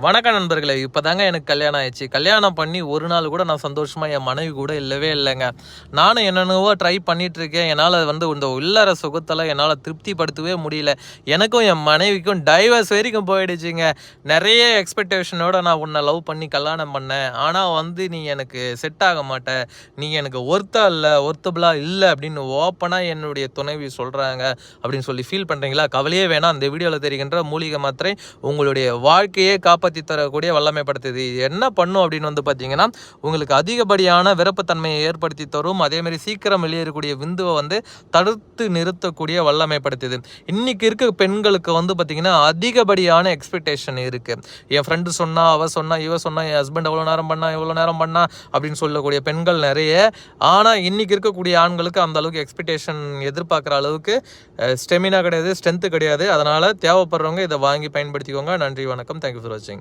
வணக்கம் நண்பர்களே. இப்போதாங்க எனக்கு கல்யாணம் ஆயிடுச்சு. கல்யாணம் பண்ணி ஒரு நாள் கூட நான் சந்தோஷமாக என் மனைவி கூட இல்லவே இல்லைங்க. நானும் என்னென்னவோ ட்ரை பண்ணிகிட்ருக்கேன். என்னால் இந்த இல்லற சுகத்தெல்லாம் என்னால் திருப்திப்படுத்தவே முடியல. எனக்கும் என் மனைவிக்கும் டைவர்ஸ் வரைக்கும் போயிடுச்சுங்க. நிறைய எக்ஸ்பெக்டேஷனோடு நான் உன்னை லவ் பண்ணி கல்யாணம் பண்ணேன். ஆனால் நீ எனக்கு செட் ஆக மாட்ட, நீ எனக்கு ஒர்த்தபுளாக இல்லை அப்படின்னு ஓப்பனாக என்னுடைய துணைவி சொல்கிறாங்க அப்படின்னு சொல்லி ஃபீல் பண்ணுறீங்களா? கவலையே வேணாம். அந்த வீடியோவில் தெரிகின்ற மூலிகை மாத்திரை உங்களுடைய வாழ்க்கையே காப்பாற்றி தரக்கூடிய வல்லமைப்படுத்துது. என்ன பண்ணும் அப்படின்னு பார்த்தீங்கன்னா, உங்களுக்கு அதிகப்படியான விருப்பத்தன்மையை ஏற்படுத்தி தரும். அதேமாதிரி சீக்கிரம் வெளியேறக்கூடிய விந்துவை தடுத்து நிறுத்தக்கூடிய வல்லமைப்படுத்துது. இன்னைக்கு இருக்க பெண்களுக்கு பார்த்தீங்கன்னா அதிகப்படியான எக்ஸ்பெக்டேஷன் இருக்கு. என் ஃப்ரெண்டு சொன்னா, அவ சொன்னா, இவ சொன்னா, என் ஹஸ்பண்ட் எவ்வளோ நேரம் பண்ணா, எவ்வளோ நேரம் பண்ணா அப்படின்னு சொல்லக்கூடிய பெண்கள் நிறைய. ஆனால் இன்னைக்கு இருக்கக்கூடிய ஆண்களுக்கு அந்த அளவுக்கு எக்ஸ்பெக்டேஷன் எதிர்பார்க்குற அளவுக்கு ஸ்டெமினா கிடையாது, ஸ்ட்ரென்த்து கிடையாது. அதனால் தேவைப்படுறவங்க இதை வாங்கி பயன்படுத்திக்கோங்க. நன்றி, வணக்கம். தேங்க்யூ ஃபார் வாட்சிங்.